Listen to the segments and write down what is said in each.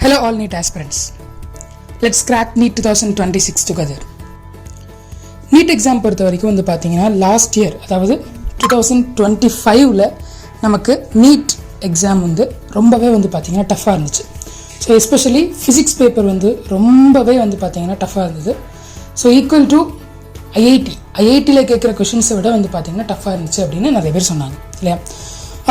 Hello all NEET aspirants. Let's crack NEET 2026 together. NEET exam பொறுத்த வரைக்கும் வந்து பார்த்தீங்கன்னா லாஸ்ட் இயர் அதாவது 2025ல் நமக்கு NEET எக்ஸாம் வந்து ரொம்பவே வந்து பார்த்தீங்கன்னா டஃப்பாக இருந்துச்சு. ஸோ எஸ்பெஷலி ஃபிசிக்ஸ் பேப்பர் வந்து ரொம்பவே வந்து பார்த்தீங்கன்னா டஃப்பாக இருந்தது. ஸோ ஈக்குவல் டு ஐஐடியில் கேட்குற கொஷின்ஸை விட வந்து பார்த்தீங்கன்னா டஃப்பாக இருந்துச்சு அப்படின்னு நிறைய பேர் சொன்னாங்க இல்லையா.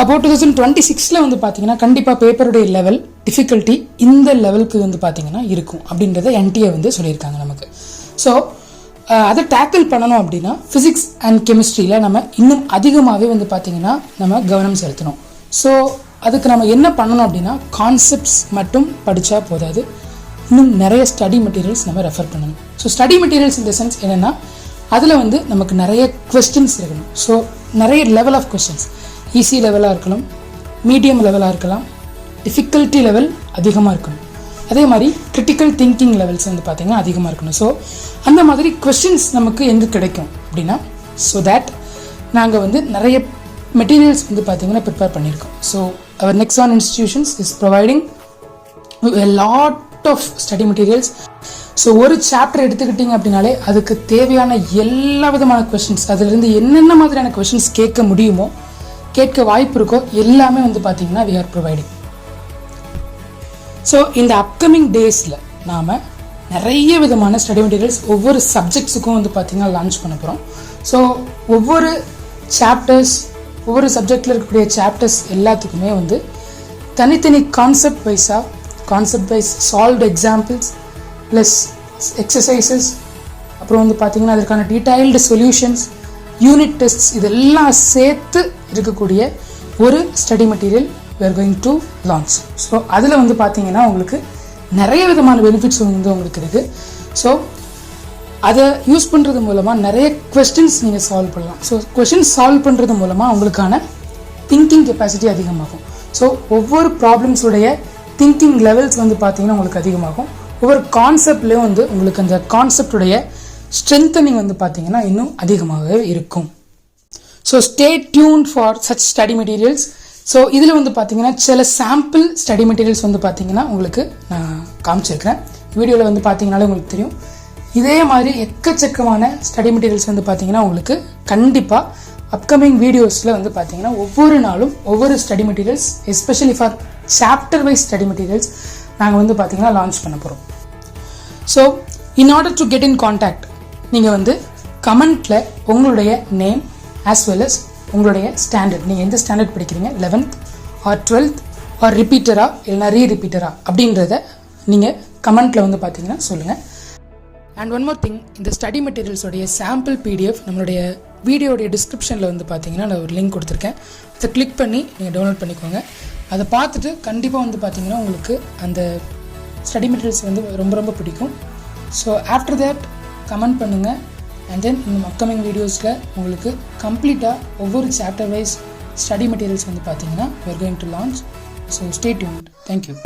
அப்போது 2026ல் வந்து பார்த்தீங்கன்னா கண்டிப்பாக பேப்பருடைய லெவல் டிஃபிகல்ட்டி இந்த லெவலுக்கு வந்து பார்த்தீங்கன்னா இருக்கும் அப்படின்றத என்டிஏ வந்து சொல்லியிருக்காங்க நமக்கு. ஸோ அதை டேக்கிள் பண்ணணும் அப்படின்னா ஃபிசிக்ஸ் அண்ட் கெமிஸ்ட்ரியில் நம்ம இன்னும் அதிகமாகவே வந்து பார்த்திங்கன்னா நம்ம கவனம் செலுத்தணும். ஸோ அதுக்கு நம்ம என்ன பண்ணணும் அப்படின்னா கான்செப்ட்ஸ் மட்டும் படித்தா போதாது, இன்னும் நிறைய ஸ்டடி மெட்டீரியல்ஸ் நம்ம ரெஃபர் பண்ணணும். ஸோ ஸ்டடி மெட்டீரியல்ஸ் இந்த சென்ஸ் என்னென்னா அதில் வந்து நமக்கு நிறைய கொஸ்டின்ஸ் இருக்கணும். ஸோ நிறைய லெவல் ஆஃப் கொஸ்டின்ஸ், ஈஸி லெவலாக இருக்கலாம், மீடியம் லெவலாக இருக்கலாம், டிஃபிகல்ட்டி லெவல் அதிகமாக இருக்கணும். அதே மாதிரி கிரிட்டிக்கல் திங்கிங் லெவல்ஸ் வந்து பார்த்திங்கன்னா அதிகமாக இருக்கணும். ஸோ அந்த மாதிரி கொஸ்டின்ஸ் நமக்கு எங்கே கிடைக்கும் அப்படின்னா ஸோ தேட் நாங்கள் வந்து நிறைய மெட்டீரியல்ஸ் வந்து பார்த்திங்கன்னா ப்ரிப்பேர் பண்ணியிருக்கோம். ஸோ அவர் next one institutions is providing a lot of study materials. So ஒரு சாப்டர் எடுத்துக்கிட்டிங்க அப்படின்னாலே அதுக்கு தேவையான எல்லா விதமான கொஷின்ஸ், அதிலிருந்து என்னென்ன மாதிரியான கொஷின்ஸ் கேட்க முடியுமோ, கேட்க வாய்ப்பு இருக்கோ எல்லாமே வந்து பார்த்திங்கன்னா we are providing. ஸோ இந்த அப்கமிங் டேஸில் நாம் நிறைய விதமான ஸ்டடி மெட்டீரியல்ஸ் ஒவ்வொரு சப்ஜெக்ட்ஸுக்கும் வந்து பார்த்திங்கன்னா லான்ச் பண்ண போகிறோம். ஸோ ஒவ்வொரு சாப்டர்ஸ், ஒவ்வொரு சப்ஜெக்டில் இருக்கக்கூடிய சாப்டர்ஸ் எல்லாத்துக்குமே வந்து தனித்தனி concept wise solved examples plus exercises, அப்புறம் வந்து பார்த்திங்கன்னா அதற்கான டீடைல்டு சொல்யூஷன்ஸ், யூனிட் டெஸ்ட்ஸ், இதெல்லாம் சேர்த்து இருக்கக்கூடிய ஒரு study material we are going to launch. So அதில் வந்து பார்த்தீங்கன்னா உங்களுக்கு நிறைய விதமான பெனிஃபிட்ஸ் வந்து உங்களுக்கு இருக்குது. ஸோ அதை யூஸ் பண்ணுறது மூலமாக நிறைய கொஸ்டின்ஸ் நீங்கள் சால்வ் பண்ணலாம். ஸோ கொஸ்டின்ஸ் சால்வ் பண்ணுறது மூலமாக உங்களுக்கான திங்கிங் கெப்பாசிட்டி அதிகமாகும். ஸோ ஒவ்வொரு ப்ராப்ளம்ஸுடைய திங்கிங் லெவல்ஸ் வந்து பார்த்தீங்கன்னா உங்களுக்கு அதிகமாகும். ஒவ்வொரு கான்செப்ட்லேயும் வந்து உங்களுக்கு அந்த கான்செப்டுடைய ஸ்ட்ரென்தனிங் வந்து பார்த்தீங்கன்னா இன்னும் அதிகமாகவே இருக்கும். So stay tuned for such study materials. So இதில் வந்து பார்த்தீங்கன்னா சில சாம்பிள் ஸ்டடி மெட்டீரியல்ஸ் வந்து பார்த்தீங்கன்னா உங்களுக்கு நான் காமிச்சிருக்கிறேன். வீடியோவில் வந்து பார்த்தீங்கன்னாலே உங்களுக்கு தெரியும். இதே மாதிரி எக்கச்சக்கமான ஸ்டடி மெட்டீரியல்ஸ் வந்து பார்த்தீங்கன்னா உங்களுக்கு கண்டிப்பாக அப்கமிங் வீடியோஸில் வந்து பார்த்தீங்கன்னா ஒவ்வொரு நாளும் ஒவ்வொரு study materials especially for chapter wise study materials நாங்கள் வந்து பார்த்தீங்கன்னா லான்ச் பண்ண போகிறோம். So in order to get in contact நீங்கள் வந்து கமெண்ட்டில் உங்களுடைய நேம் ஆஸ் வெல் அஸ் உங்களுடைய ஸ்டாண்டர்ட், நீங்கள் எந்த ஸ்டாண்டர்ட் படிக்கிறீங்க, 11th ஆர் 12th ஆர் ரிப்பீட்டரா இல்லைனா ரீரிப்பீட்டரா அப்படின்றத நீங்கள் கமெண்ட்டில் வந்து பார்த்தீங்கன்னா சொல்லுங்கள். அண்ட் ஒன் மோர் திங், இந்த ஸ்டடி மெட்டீரியல்ஸோடைய சாம்பிள் பிடிஎஃப் நம்மளுடைய வீடியோடைய டிஸ்கிரிப்ஷனில் வந்து பார்த்தீங்கன்னா நான் ஒரு லிங்க் கொடுத்துருக்கேன். அதை கிளிக் பண்ணி நீங்கள் டவுன்லோட் பண்ணிக்கோங்க. அதை பார்த்துட்டு கண்டிப்பாக வந்து பார்த்தீங்கன்னா உங்களுக்கு அந்த ஸ்டடி மெட்டீரியல்ஸ் வந்து ரொம்ப ரொம்ப பிடிக்கும். ஸோ ஆஃப்டர் தேட் கமெண்ட் பண்ணுங்கள். அண்ட் தென் இந்த அப்கமிங் வீடியோஸில் உங்களுக்கு கம்ப்ளீட்டாக ஒவ்வொரு சாப்டர் வைஸ் ஸ்டடி மெட்டீரியல்ஸ் வந்து பார்த்தீங்கன்னா we are going to launch. So stay tuned. Thank you.